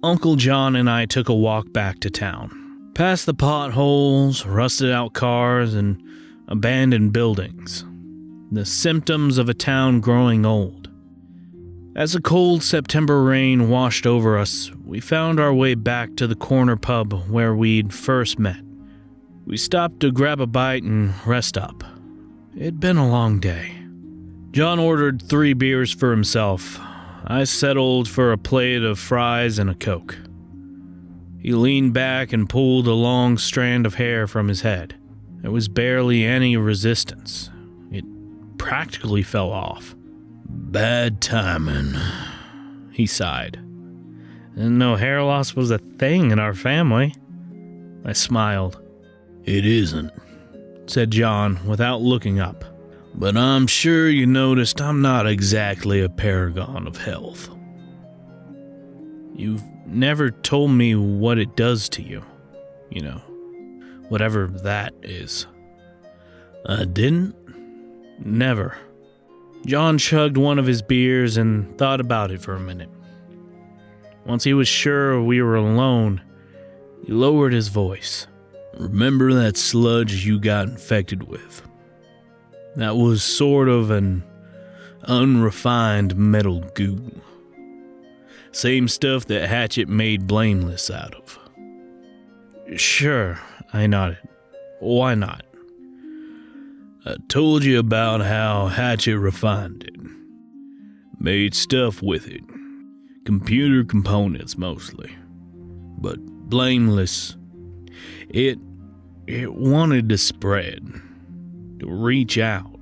Uncle John and I took a walk back to town, past the potholes, rusted-out cars, and abandoned buildings. The symptoms of a town growing old. As a cold September rain washed over us, we found our way back to the corner pub where we'd first met. We stopped to grab a bite and rest up. It'd been a long day. John ordered 3 beers for himself. I settled for a plate of fries and a Coke. He leaned back and pulled a long strand of hair from his head. There was barely any resistance. It practically fell off. "Bad timing," he sighed. "Didn't know hair loss was a thing in our family." I smiled. "It isn't," said John without looking up. "But I'm sure you noticed I'm not exactly a paragon of health." "You've never told me what it does to you. You know, whatever that is." "I didn't?" "Never." John chugged one of his beers and thought about it for a minute. Once he was sure we were alone, he lowered his voice. "Remember that sludge you got infected with? That was sort of an unrefined metal goo. Same stuff that Hatchet made Blameless out of." "Sure," I nodded. "Why not?" "I told you about how Hatchet refined it. Made stuff with it. Computer components mostly. But Blameless, it wanted to spread, to reach out."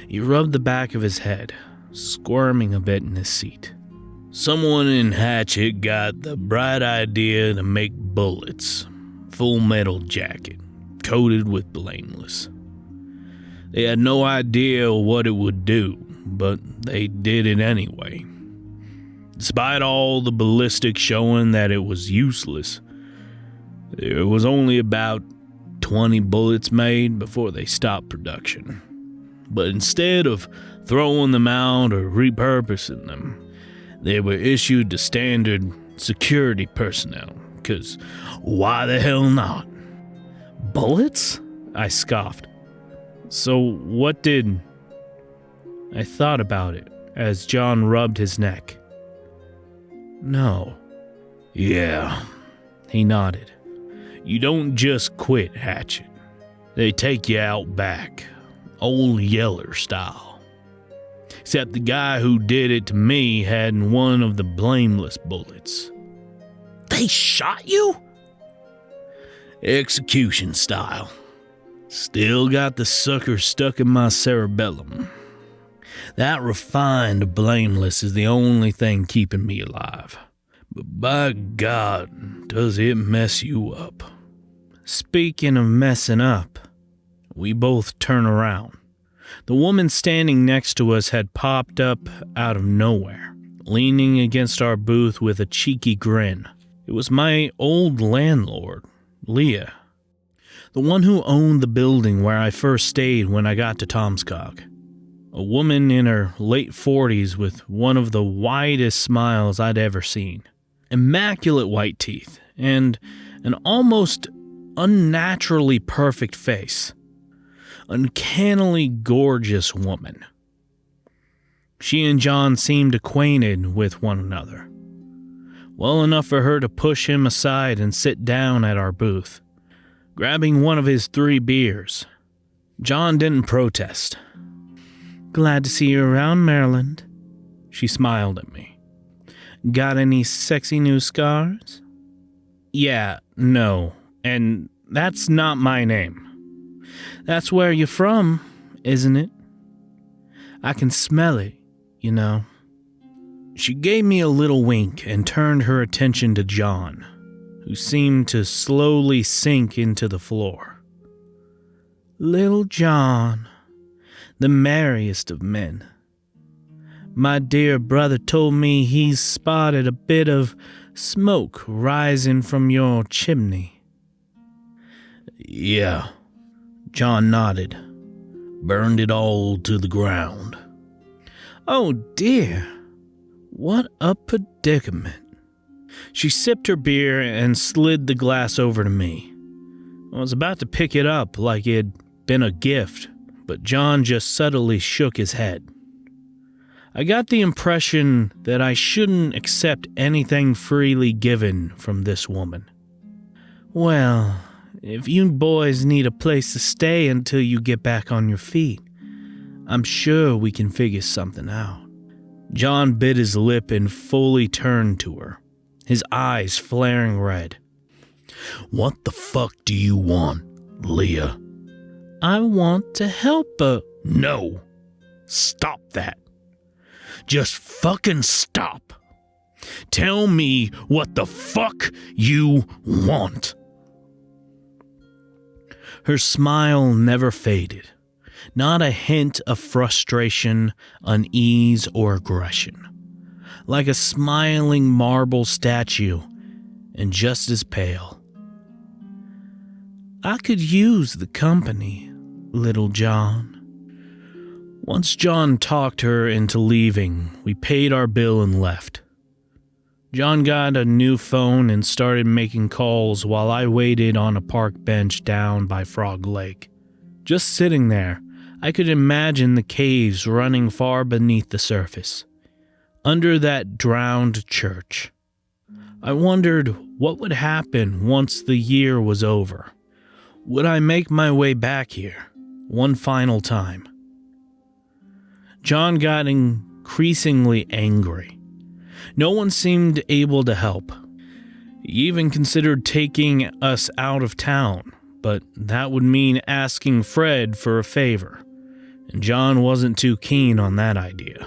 He rubbed the back of his head, squirming a bit in his seat. "Someone in Hatchet got the bright idea to make bullets, full metal jacket, coated with Blameless. They had no idea what it would do, but they did it anyway. Despite all the ballistics showing that it was useless, there was only about 20 bullets made before they stopped production. But instead of throwing them out or repurposing them, they were issued to standard security personnel, 'cause why the hell not?" "Bullets?" I scoffed. "So what did—" I thought about it as John rubbed his neck. "No." "Yeah," he nodded. "You don't just quit Hatchet. They take you out back, old Yeller style. Except the guy who did it to me had one of the Blameless bullets." "They shot you?" "Execution style. Still got the sucker stuck in my cerebellum. That refined Blameless is the only thing keeping me alive. But by God, does it mess you up." Speaking of messing up, we both turn around. The woman standing next to us had popped up out of nowhere, leaning against our booth with a cheeky grin. It was my old landlord, Leah. The one who owned the building where I first stayed when I got to Tomskog. A woman in her late 40s with one of the widest smiles I'd ever seen. Immaculate white teeth, and an almost unnaturally perfect face. Uncannily gorgeous woman. She and John seemed acquainted with one another. Well enough for her to push him aside and sit down at our booth, grabbing one of his 3 beers. John didn't protest. "Glad to see you around, Maryland." She smiled at me. "Got any sexy new scars?" "Yeah, no, and that's not my name." "That's where you're from, isn't it? I can smell it, you know." She gave me a little wink and turned her attention to John, who seemed to slowly sink into the floor. "Little John, the merriest of men. My dear brother told me he's spotted a bit of smoke rising from your chimney." "Yeah," John nodded. "Burned it all to the ground." "Oh dear, what a predicament." She sipped her beer and slid the glass over to me. I was about to pick it up like it had been a gift, but John just subtly shook his head. I got the impression that I shouldn't accept anything freely given from this woman. Well, if you boys need a place to stay until you get back on your feet, I'm sure we can figure something out. John bit his lip and fully turned to her, his eyes flaring red. What the fuck do you want, Leah? I want to help her. No. Stop that. Just fucking stop. Tell me what the fuck you want. Her smile never faded. Not a hint of frustration, unease, or aggression. Like a smiling marble statue, and just as pale. I could use the company, little John. Once John talked her into leaving, we paid our bill and left. John got a new phone and started making calls while I waited on a park bench down by Frog Lake. Just sitting there, I could imagine the caves running far beneath the surface, under that drowned church. I wondered what would happen once the year was over. Would I make my way back here, one final time? John got increasingly angry. No one seemed able to help. He even considered taking us out of town, but that would mean asking Fred for a favor, and John wasn't too keen on that idea.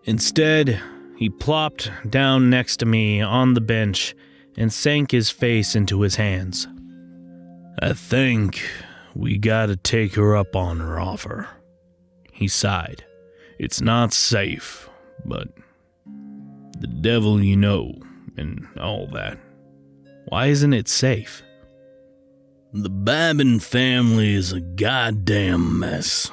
Instead, he plopped down next to me on the bench and sank his face into his hands. I think we gotta take her up on her offer. He sighed. It's not safe, but the devil you know, and all that. Why isn't it safe? The Babin family is a goddamn mess.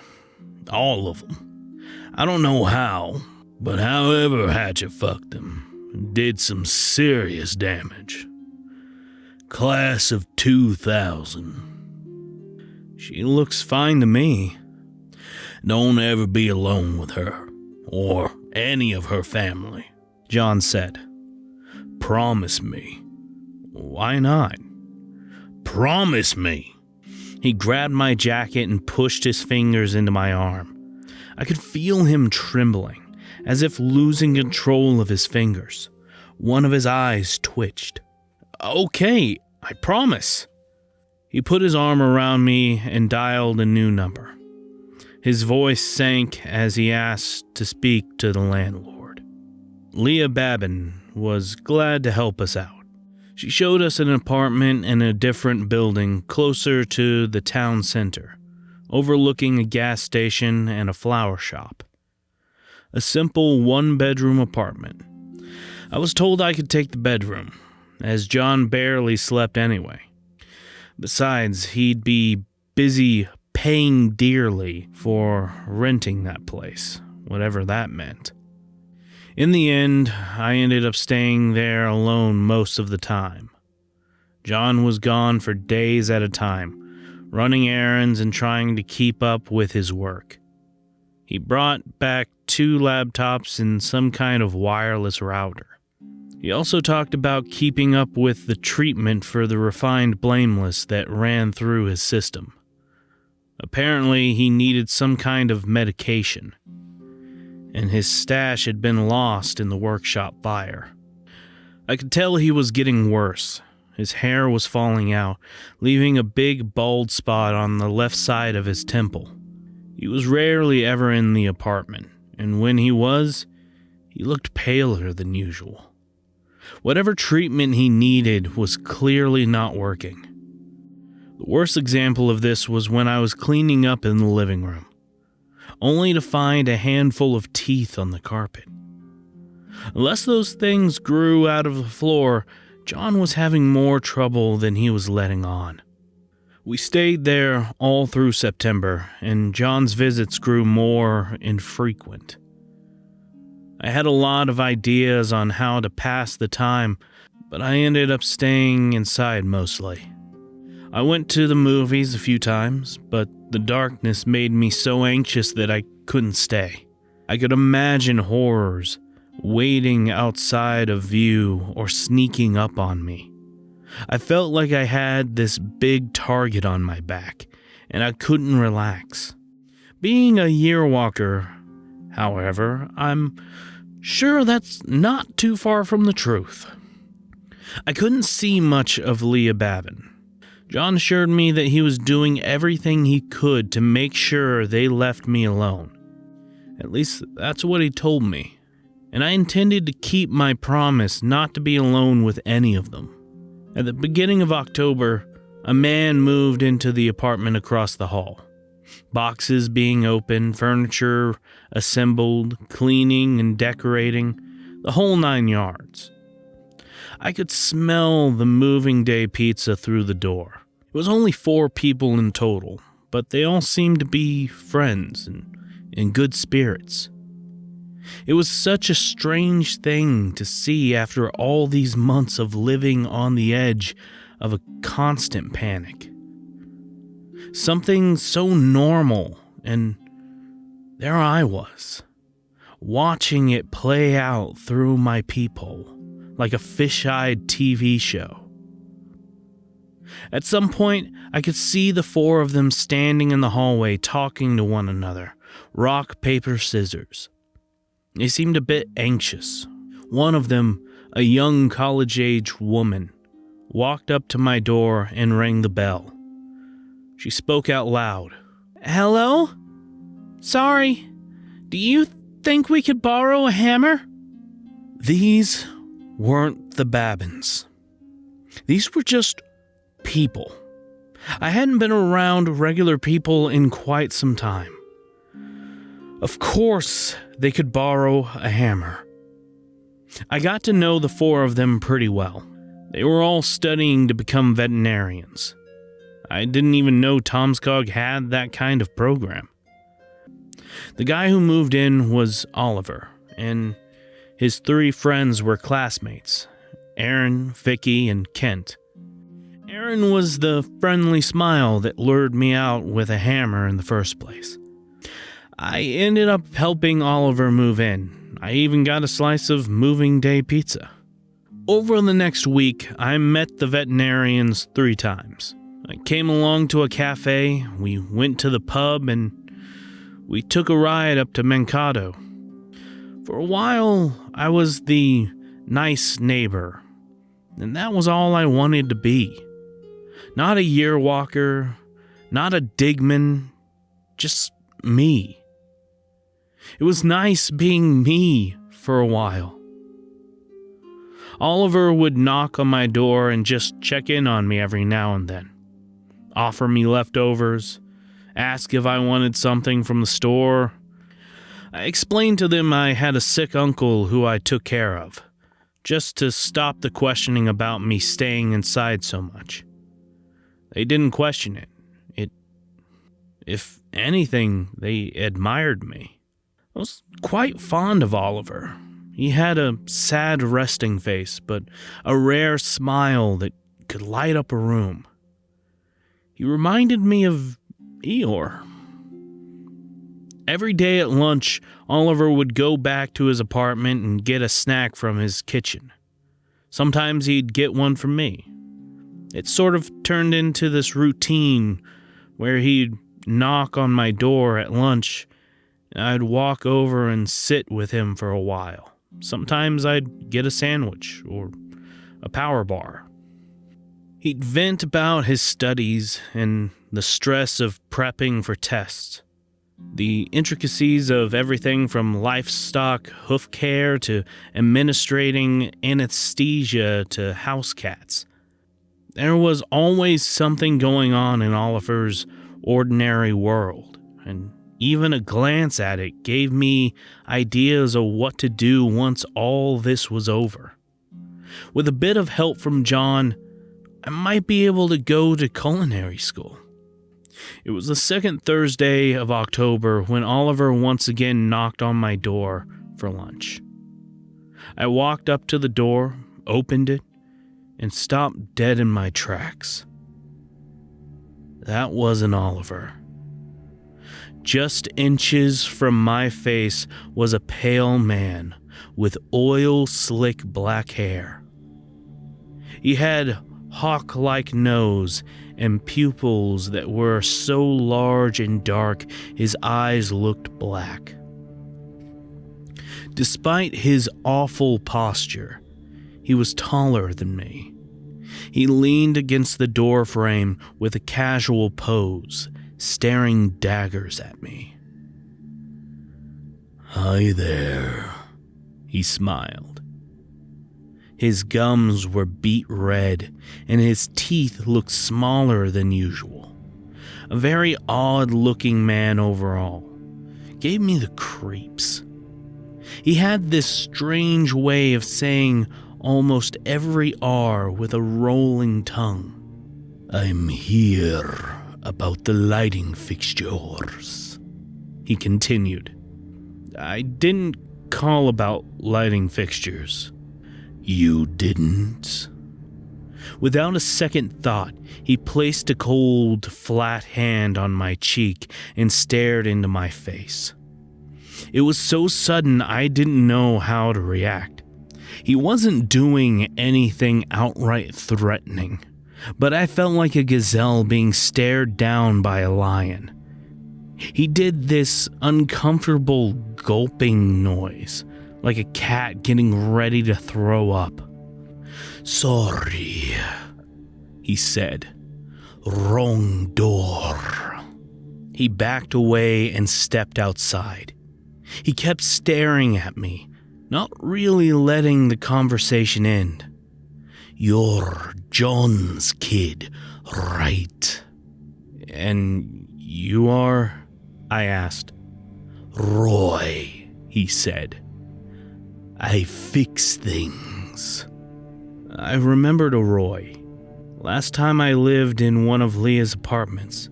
All of them. I don't know how, but however Hatchet fucked them, did some serious damage. Class of 2000. She looks fine to me. Don't ever be alone with her, or any of her family, John said. Promise me. Why not? Promise me. He grabbed my jacket and pushed his fingers into my arm. I could feel him trembling, as if losing control of his fingers. One of his eyes twitched. Okay, I promise. He put his arm around me and dialed a new number. His voice sank as he asked to speak to the landlord. Leah Babin was glad to help us out. She showed us an apartment in a different building closer to the town center, overlooking a gas station and a flower shop. A simple one-bedroom apartment. I was told I could take the bedroom, as John barely slept anyway. Besides, he'd be busy paying dearly for renting that place, whatever that meant. In the end, I ended up staying there alone most of the time. John was gone for days at a time, running errands and trying to keep up with his work. He brought back 2 laptops and some kind of wireless router. He also talked about keeping up with the treatment for the refined blameless that ran through his system. Apparently, he needed some kind of medication, and his stash had been lost in the workshop fire. I could tell he was getting worse. His hair was falling out, leaving a big bald spot on the left side of his temple. He was rarely ever in the apartment, and when he was, he looked paler than usual. Whatever treatment he needed was clearly not working. The worst example of this was when I was cleaning up in the living room, only to find a handful of teeth on the carpet. Unless those things grew out of the floor, John was having more trouble than he was letting on. We stayed there all through September, and John's visits grew more infrequent. I had a lot of ideas on how to pass the time, but I ended up staying inside mostly. I went to the movies a few times, but the darkness made me so anxious that I couldn't stay. I could imagine horrors waiting outside of view or sneaking up on me. I felt like I had this big target on my back, and I couldn't relax. Being a yearwalker, however, I'm sure that's not too far from the truth. I couldn't see much of Leah Babin. John assured me that he was doing everything he could to make sure they left me alone. At least that's what he told me, and I intended to keep my promise not to be alone with any of them. At the beginning of October, a man moved into the apartment across the hall. Boxes being opened, furniture assembled, cleaning and decorating, the whole 9 yards. I could smell the moving day pizza through the door. It was only 4 people in total, but they all seemed to be friends and in good spirits. It was such a strange thing to see after all these months of living on the edge of a constant panic. Something so normal, and there I was, watching it play out through my peephole like a fish-eyed TV show. At some point, I could see the 4 of them standing in the hallway talking to one another. Rock, paper, scissors. They seemed a bit anxious. One of them, a young college-age woman, walked up to my door and rang the bell. She spoke out loud. "Hello? Sorry, do you think we could borrow a hammer?" These weren't the Babins. These were just people. I hadn't been around regular people in quite some time. Of course, they could borrow a hammer. I got to know the 4 of them pretty well. They were all studying to become veterinarians. I didn't even know Tomskog had that kind of program. The guy who moved in was Oliver, and his 3 friends were classmates, Aaron, Vicky, and Kent. Aaron was the friendly smile that lured me out with a hammer in the first place. I ended up helping Oliver move in. I even got a slice of moving day pizza. Over the next week, I met the veterinarians 3 times. I came along to a cafe, we went to the pub, and we took a ride up to Mankato. For a while, I was the nice neighbor, and that was all I wanted to be. Not a yearwalker, not a digman, just me. It was nice being me for a while. Oliver would knock on my door and just check in on me every now and then. Offer me leftovers, ask if I wanted something from the store. I explained to them I had a sick uncle who I took care of, just to stop the questioning about me staying inside so much. They didn't question it. If anything, they admired me. I was quite fond of Oliver. He had a sad resting face, but a rare smile that could light up a room. He reminded me of Eeyore. Every day at lunch, Oliver would go back to his apartment and get a snack from his kitchen. Sometimes he'd get one from me. It sort of turned into this routine where he'd knock on my door at lunch, and I'd walk over and sit with him for a while. Sometimes I'd get a sandwich or a power bar. He'd vent about his studies and the stress of prepping for tests, the intricacies of everything from livestock hoof care to administrating anesthesia to house cats. There was always something going on in Oliver's ordinary world, and even a glance at it gave me ideas of what to do once all this was over. With a bit of help from John, I might be able to go to culinary school. It was the second Thursday of October when Oliver once again knocked on my door for lunch. I walked up to the door, opened it, and stopped dead in my tracks. That wasn't Oliver. Just inches from my face was a pale man with oil-slick black hair. He had hawk-like nose and pupils that were so large and dark his eyes looked black. Despite his awful posture, he was taller than me. He leaned against the door frame with a casual pose, staring daggers at me. "Hi there," he smiled. His gums were beet red, and his teeth looked smaller than usual. A very odd-looking man overall. Gave me the creeps. He had this strange way of saying almost every R with a rolling tongue. "I'm here about the lighting fixtures," he continued. "I didn't call about lighting fixtures." "You didn't?" Without a second thought, he placed a cold, flat hand on my cheek and stared into my face. It was so sudden I didn't know how to react. He wasn't doing anything outright threatening, but I felt like a gazelle being stared down by a lion. He did this uncomfortable gulping noise, like a cat getting ready to throw up. "Sorry," he said. "Wrong door." He backed away and stepped outside. He kept staring at me, not really letting the conversation end. "You're John's kid, right?" "And you are?" I asked. "Roy," he said. "I fix things." I remembered a Roy. Last time I lived in one of Leah's apartments,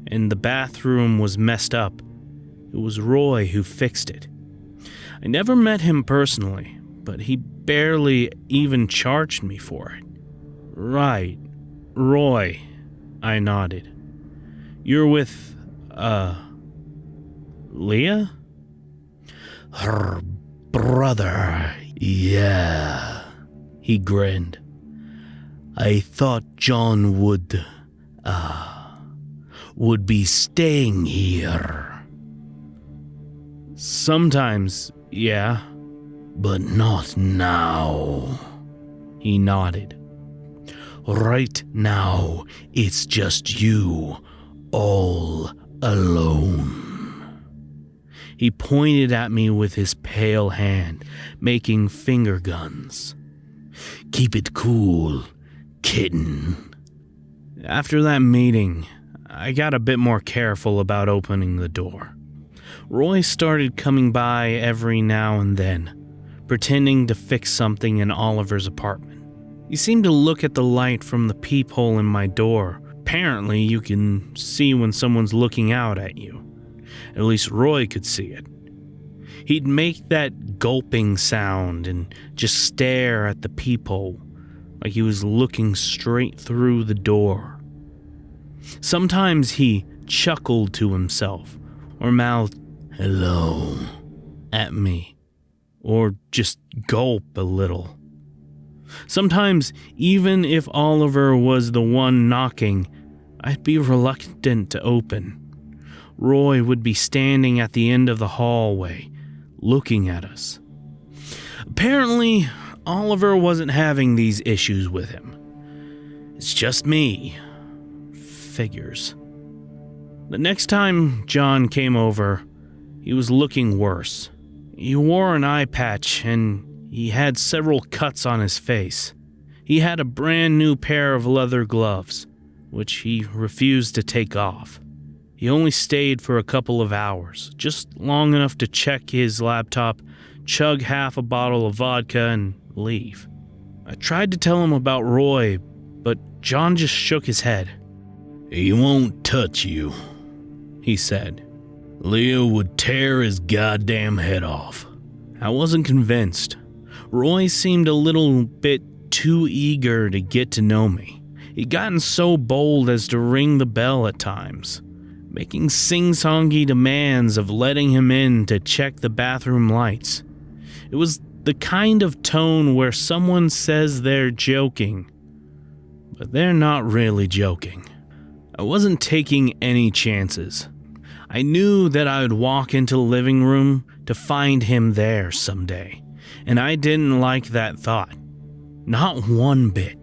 and the bathroom was messed up. It was Roy who fixed it. I never met him personally, but he barely even charged me for it. "Right, Roy," I nodded. "You're with, Leah?" "Her brother, yeah," he grinned. "I thought John would be staying here." "Sometimes, yeah." "But not now." He nodded. "Right now, it's just you, all alone." He pointed at me with his pale hand, making finger guns. "Keep it cool, kitten." After that meeting, I got a bit more careful about opening the door. Roy started coming by every now and then, pretending to fix something in Oliver's apartment. He seemed to look at the light from the peephole in my door. Apparently, you can see when someone's looking out at you. At least Roy could see it. He'd make that gulping sound and just stare at the peephole, like he was looking straight through the door. Sometimes he chuckled to himself, or mouthed, "Hello," at me, or just gulp a little. Sometimes, even if Oliver was the one knocking, I'd be reluctant to open. Roy would be standing at the end of the hallway, looking at us. Apparently, Oliver wasn't having these issues with him. It's just me. Figures. The next time John came over, he was looking worse. He wore an eye patch and he had several cuts on his face. He had a brand new pair of leather gloves, which he refused to take off. He only stayed for a couple of hours, just long enough to check his laptop, chug half a bottle of vodka, and leave. I tried to tell him about Roy, but John just shook his head. "He won't touch you," he said. "Leah would tear his goddamn head off." I wasn't convinced. Roy seemed a little bit too eager to get to know me. He'd gotten so bold as to ring the bell at times, making sing-songy demands of letting him in to check the bathroom lights. It was the kind of tone where someone says they're joking, but they're not really joking. I wasn't taking any chances. I knew that I would walk into the living room to find him there someday, and I didn't like that thought. Not one bit.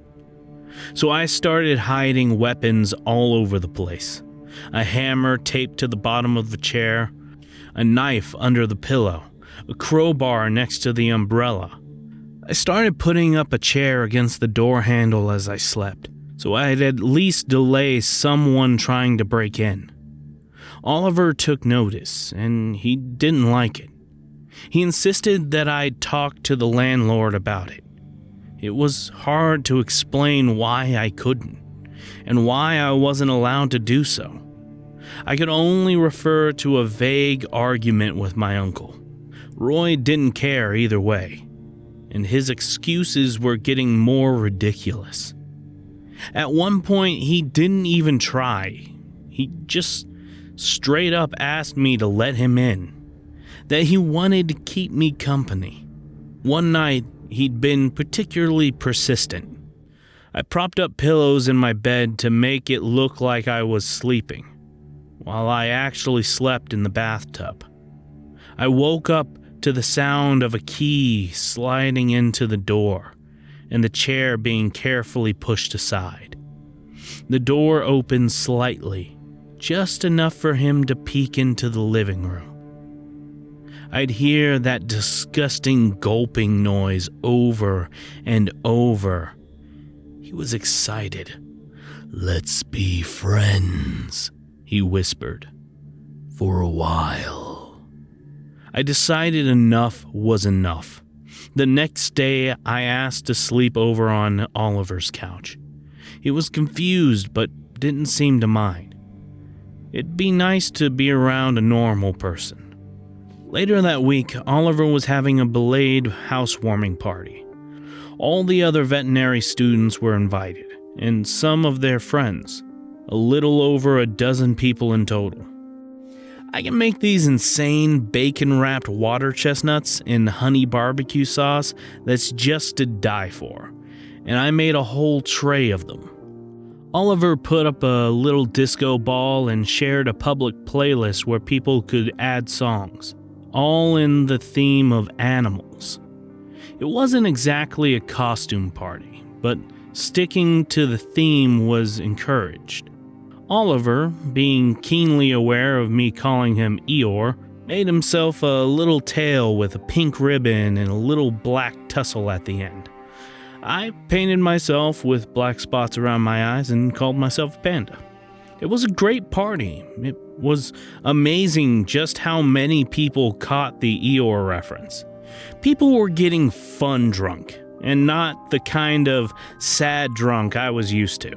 So I started hiding weapons all over the place. A hammer taped to the bottom of the chair, a knife under the pillow, a crowbar next to the umbrella. I started putting up a chair against the door handle as I slept, so I'd at least delay someone trying to break in. Oliver took notice, and he didn't like it. He insisted that I talk to the landlord about it. It was hard to explain why I couldn't, and why I wasn't allowed to do so. I could only refer to a vague argument with my uncle. Roy didn't care either way, and his excuses were getting more ridiculous. At one point, he didn't even try. He just straight up asked me to let him in, that he wanted to keep me company. One night, he'd been particularly persistent. I propped up pillows in my bed to make it look like I was sleeping, while I actually slept in the bathtub. I woke up to the sound of a key sliding into the door and the chair being carefully pushed aside. The door opened slightly, just enough for him to peek into the living room. I'd hear that disgusting gulping noise over and over. He was excited. "Let's be friends," he whispered, "for a while." I decided enough was enough. The next day, I asked to sleep over on Oliver's couch. He was confused, but didn't seem to mind. It'd be nice to be around a normal person. Later that week, Oliver was having a belated housewarming party. All the other veterinary students were invited, and some of their friends, a little over a dozen people in total. I can make these insane bacon-wrapped water chestnuts in honey barbecue sauce that's just to die for, and I made a whole tray of them. Oliver put up a little disco ball and shared a public playlist where people could add songs, all in the theme of animals. It wasn't exactly a costume party, but sticking to the theme was encouraged. Oliver, being keenly aware of me calling him Eeyore, made himself a little tail with a pink ribbon and a little black tussle at the end. I painted myself with black spots around my eyes and called myself a panda. It was a great party. It was amazing just how many people caught the Eeyore reference. People were getting fun drunk, and not the kind of sad drunk I was used to.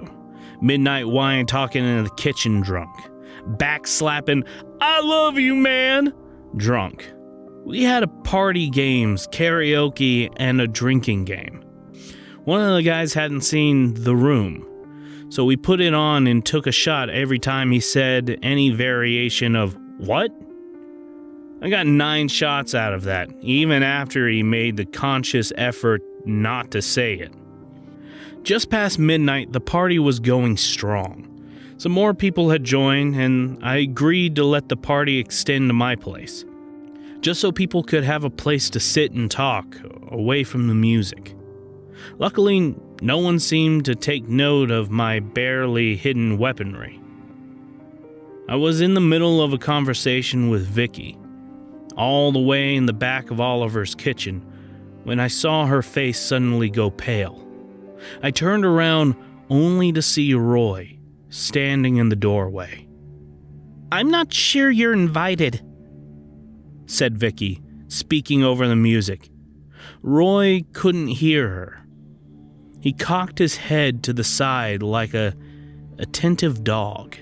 Midnight wine talking in the kitchen drunk. Backslapping, "I love you, man," drunk. We had a party games, karaoke, and a drinking game. One of the guys hadn't seen The Room, so we put it on and took a shot every time he said any variation of, "What?" I got 9 shots out of that, even after he made the conscious effort not to say it. Just past midnight, the party was going strong. Some more people had joined, and I agreed to let the party extend to my place, just so people could have a place to sit and talk, away from the music. Luckily, no one seemed to take note of my barely hidden weaponry. I was in the middle of a conversation with Vicky, all the way in the back of Oliver's kitchen, when I saw her face suddenly go pale. I turned around only to see Roy standing in the doorway. "I'm not sure you're invited," said Vicky, speaking over the music. Roy couldn't hear her. He cocked his head to the side like a attentive dog.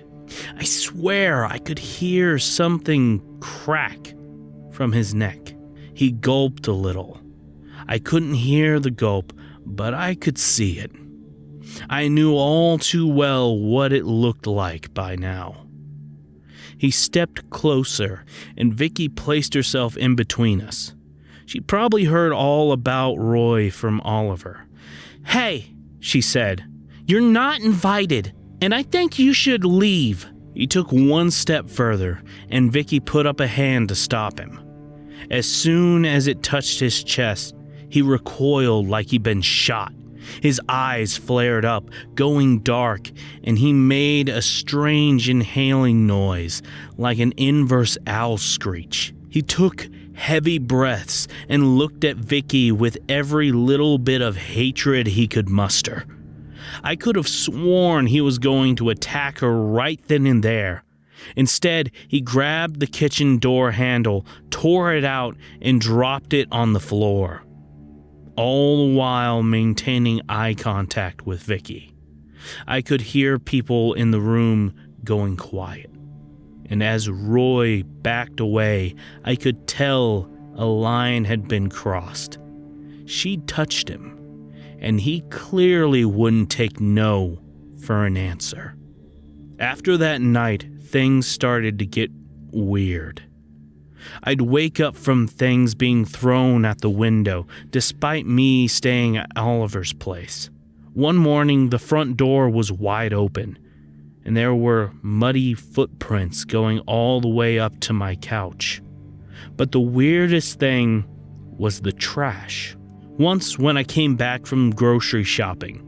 I swear I could hear something crack from his neck. He gulped a little. I couldn't hear the gulp, but I could see it. I knew all too well what it looked like by now. He stepped closer, and Vicky placed herself in between us. She probably heard all about Roy from Oliver. "Hey," she said, "you're not invited, and I think you should leave." He took one step further, and Vicky put up a hand to stop him. As soon as it touched his chest, he recoiled like he'd been shot. His eyes flared up, going dark, and he made a strange inhaling noise, like an inverse owl screech. He took heavy breaths and looked at Vicky with every little bit of hatred he could muster. I could have sworn he was going to attack her right then and there. Instead, he grabbed the kitchen door handle, tore it out, and dropped it on the floor, all the while maintaining eye contact with Vicky. I could hear people in the room going quiet, and as Roy backed away, I could tell a line had been crossed. She'd touched him, and he clearly wouldn't take no for an answer. After that night, things started to get weird. I'd wake up from things being thrown at the window, despite me staying at Oliver's place. One morning, the front door was wide open, and there were muddy footprints going all the way up to my couch. But the weirdest thing was the trash. Once, when I came back from grocery shopping,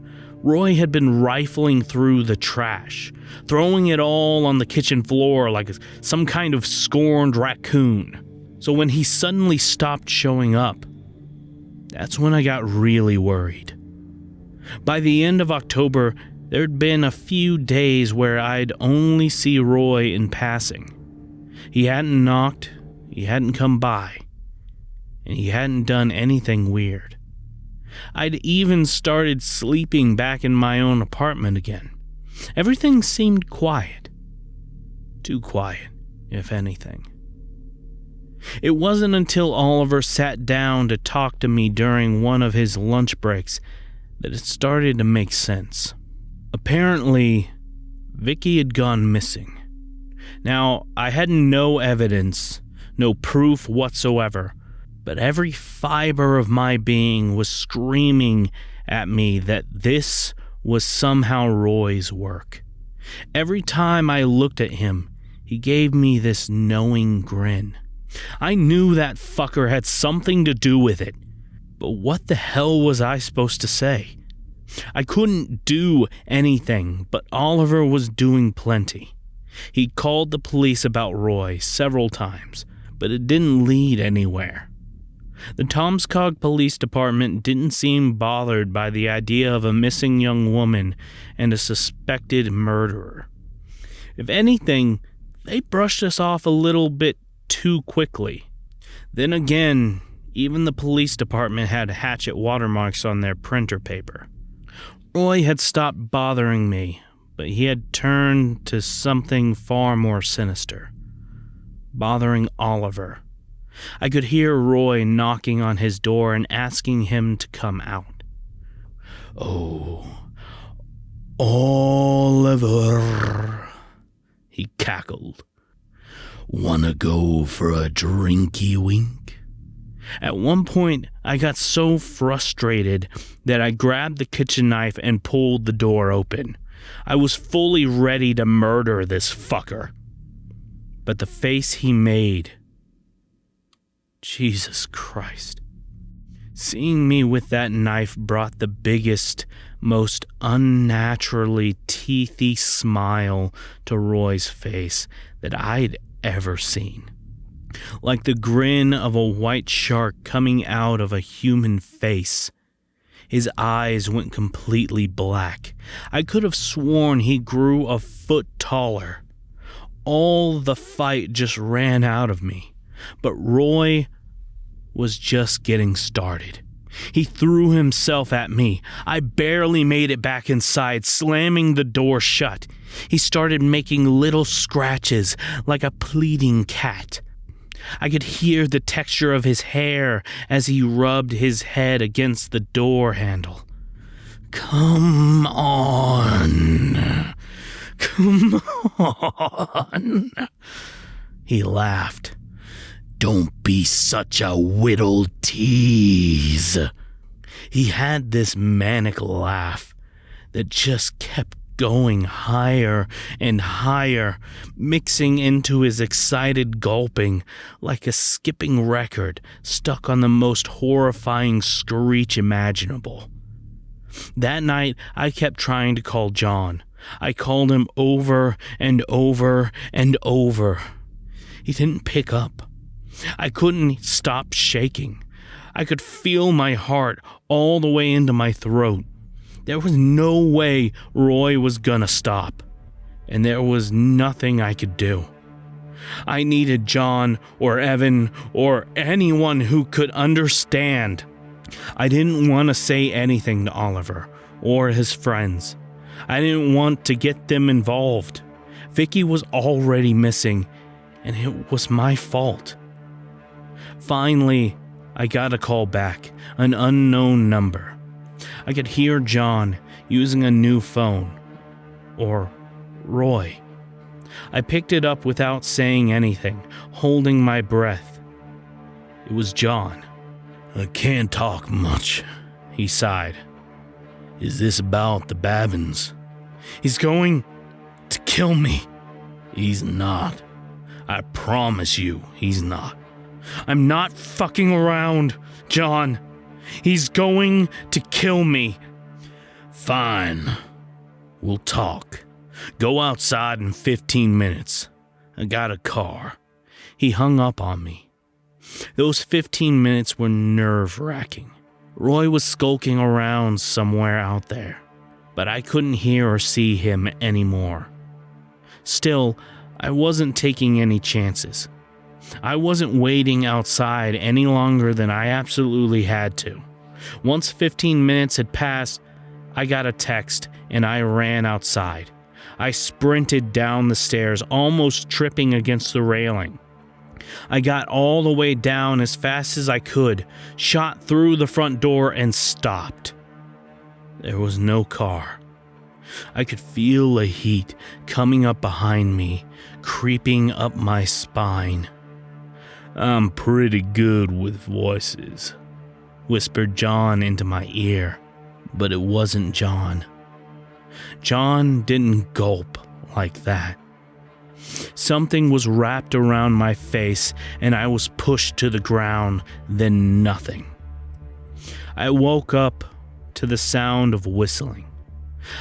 Roy had been rifling through the trash, throwing it all on the kitchen floor like some kind of scorned raccoon. So when he suddenly stopped showing up, that's when I got really worried. By the end of October, there'd been a few days where I'd only see Roy in passing. He hadn't knocked, he hadn't come by, and he hadn't done anything weird. I'd even started sleeping back in my own apartment again. Everything seemed quiet. Too quiet, if anything. It wasn't until Oliver sat down to talk to me during one of his lunch breaks that it started to make sense. Apparently, Vicky had gone missing. Now, I had no evidence, no proof whatsoever, but every fiber of my being was screaming at me that this was somehow Roy's work. Every time I looked at him, he gave me this knowing grin. I knew that fucker had something to do with it, but what the hell was I supposed to say? I couldn't do anything, but Oliver was doing plenty. He called the police about Roy several times, but it didn't lead anywhere. The Tomskog Police Department didn't seem bothered by the idea of a missing young woman and a suspected murderer. If anything, they brushed us off a little bit too quickly. Then again, even the police department had hatchet watermarks on their printer paper. Roy had stopped bothering me, but he had turned to something far more sinister. Bothering Oliver. I could hear Roy knocking on his door and asking him to come out. "Oh, Oliver," he cackled. "Wanna go for a drinky wink?" At one point, I got so frustrated that I grabbed the kitchen knife and pulled the door open. I was fully ready to murder this fucker. But the face he made... Jesus Christ. Seeing me with that knife brought the biggest, most unnaturally teethy smile to Roy's face that I'd ever seen. Like the grin of a white shark coming out of a human face. His eyes went completely black. I could have sworn he grew a foot taller. All the fight just ran out of me. But Roy was just getting started. He threw himself at me. I barely made it back inside, slamming the door shut. He started making little scratches like a pleading cat. I could hear the texture of his hair as he rubbed his head against the door handle. "Come on. Come on," he laughed. "Don't be such a whittle tease." He had this manic laugh that just kept going higher and higher, mixing into his excited gulping like a skipping record stuck on the most horrifying screech imaginable. That night, I kept trying to call John. I called him over and over and over. He didn't pick up. I couldn't stop shaking. I could feel my heart all the way into my throat. There was no way Roy was gonna stop, and there was nothing I could do. I needed John or Evan or anyone who could understand. I didn't want to say anything to Oliver or his friends. I didn't want to get them involved. Vicky was already missing, and it was my fault. Finally, I got a call back, an unknown number. I could hear John using a new phone. Or Roy. I picked it up without saying anything, holding my breath. It was John. "I can't talk much," he sighed. "Is this about the Babbins?" "He's going to kill me." "He's not. I promise you he's not." "I'm not fucking around, John. He's going to kill me." "Fine. We'll talk. Go outside in 15 minutes. I got a car." He hung up on me. Those 15 minutes were nerve-wracking. Roy was skulking around somewhere out there, but I couldn't hear or see him anymore. Still, I wasn't taking any chances. I wasn't waiting outside any longer than I absolutely had to. Once 15 minutes had passed, I got a text and I ran outside. I sprinted down the stairs, almost tripping against the railing. I got all the way down as fast as I could, shot through the front door and stopped. There was no car. I could feel a heat coming up behind me, creeping up my spine. "I'm pretty good with voices," whispered John into my ear, but it wasn't John. John didn't gulp like that. Something was wrapped around my face and I was pushed to the ground, then nothing. I woke up to the sound of whistling.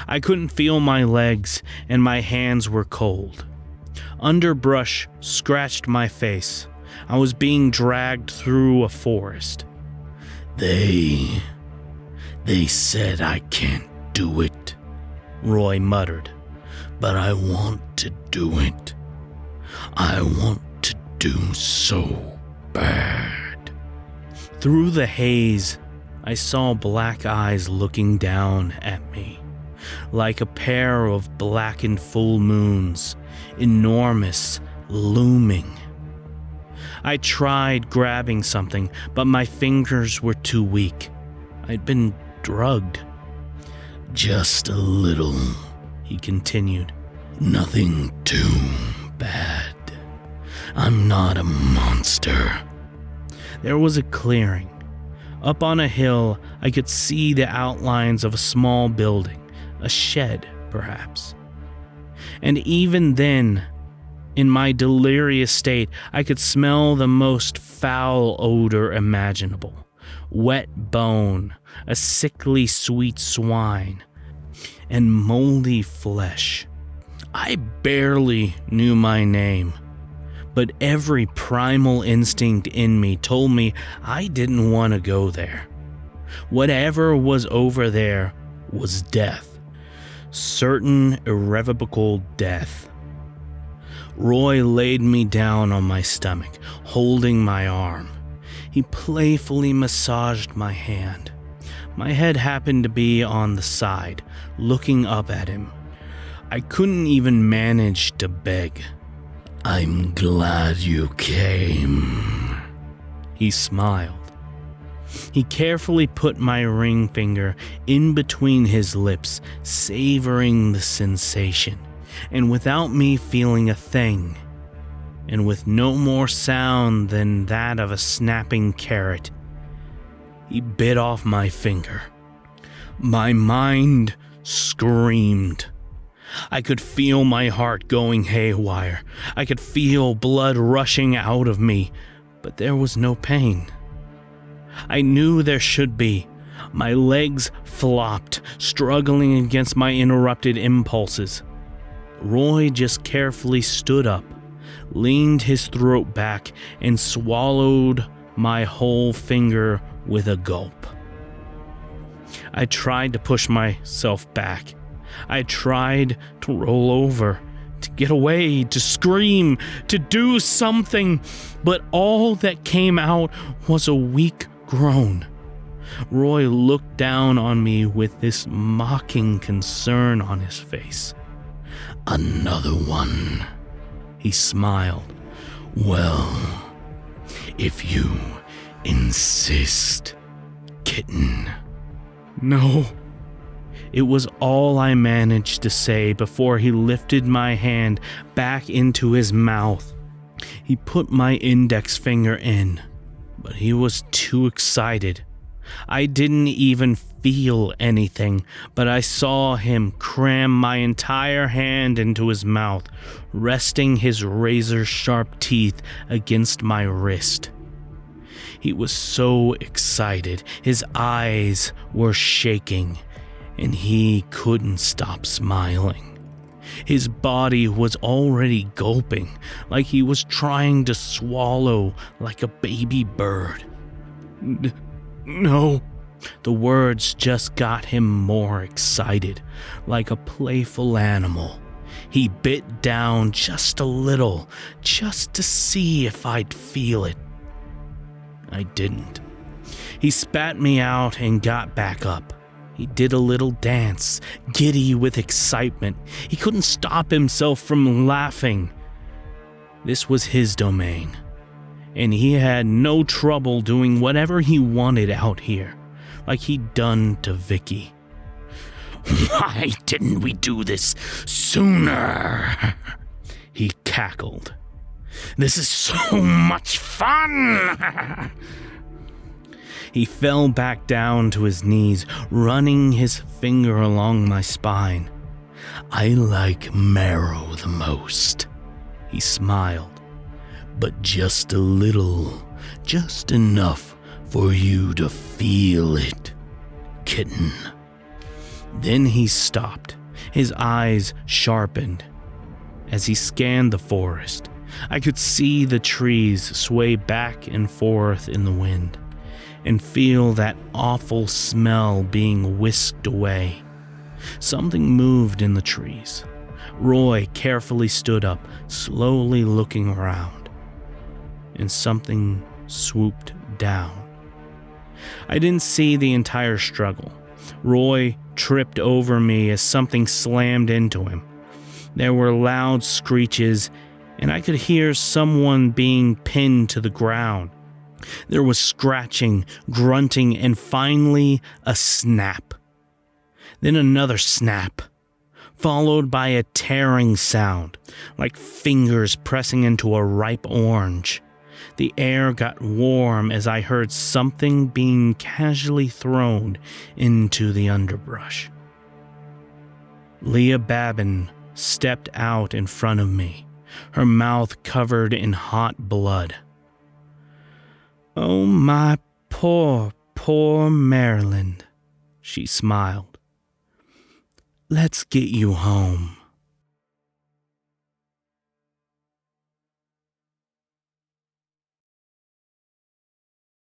I couldn't feel my legs and my hands were cold. Underbrush scratched my face. I was being dragged through a forest. They said I can't do it," Roy muttered, "but I want to do it. I want to do so bad." Through the haze, I saw black eyes looking down at me, like a pair of blackened full moons, enormous, looming. I tried grabbing something, but my fingers were too weak. I'd been drugged. "Just a little," he continued. "Nothing too bad. I'm not a monster." There was a clearing. Up on a hill, I could see the outlines of a small building, a shed, perhaps. And even then, in my delirious state, I could smell the most foul odor imaginable. Wet bone, a sickly sweet swine, and moldy flesh. I barely knew my name, but every primal instinct in me told me I didn't want to go there. Whatever was over there was death. Certain irrevocable death. Roy laid me down on my stomach, holding my arm. He playfully massaged my hand. My head happened to be on the side, looking up at him. I couldn't even manage to beg. I'm glad you came. He smiled. He carefully put my ring finger in between his lips, savoring the sensation, and without me feeling a thing, and with no more sound than that of a snapping carrot, he bit off my finger. My mind screamed. I could feel my heart going haywire. I could feel blood rushing out of me, but there was no pain. I knew there should be. My legs flopped, struggling against my interrupted impulses. Roy just carefully stood up, leaned his throat back, and swallowed my whole finger with a gulp. I tried to push myself back. I tried to roll over, to get away, to scream, to do something, but all that came out was a weak groan. Roy looked down on me with this mocking concern on his face. Another one, he smiled. Well, if you insist, kitten. No. It was all I managed to say before he lifted my hand back into his mouth. He put my index finger in, but he was too excited. I didn't even feel anything, but I saw him cram my entire hand into his mouth, resting his razor-sharp teeth against my wrist. He was so excited, his eyes were shaking, and he couldn't stop smiling. His body was already gulping, like he was trying to swallow like a baby bird. No. The words just got him more excited, like a playful animal. He bit down just a little, just to see if I'd feel it. I didn't. He spat me out and got back up. He did a little dance, giddy with excitement. He couldn't stop himself from laughing. This was his domain, and he had no trouble doing whatever he wanted out here, like he'd done to Vicky. Why didn't we do this sooner? He cackled. This is so much fun! He fell back down to his knees, running his finger along my spine. I like marrow the most, he smiled, but just a little, just enough for you to feel it, kitten. Then he stopped, his eyes sharpened. As he scanned the forest, I could see the trees sway back and forth in the wind, and feel that awful smell being whisked away. Something moved in the trees. Roy carefully stood up, slowly looking around, and something swooped down. I didn't see the entire struggle. Roy tripped over me as something slammed into him. There were loud screeches, and I could hear someone being pinned to the ground. There was scratching, grunting, and finally a snap. Then another snap, followed by a tearing sound, like fingers pressing into a ripe orange. The air got warm as I heard something being casually thrown into the underbrush. Leah Babin stepped out in front of me, her mouth covered in hot blood. Oh, my poor, poor Maryland, she smiled. Let's get you home.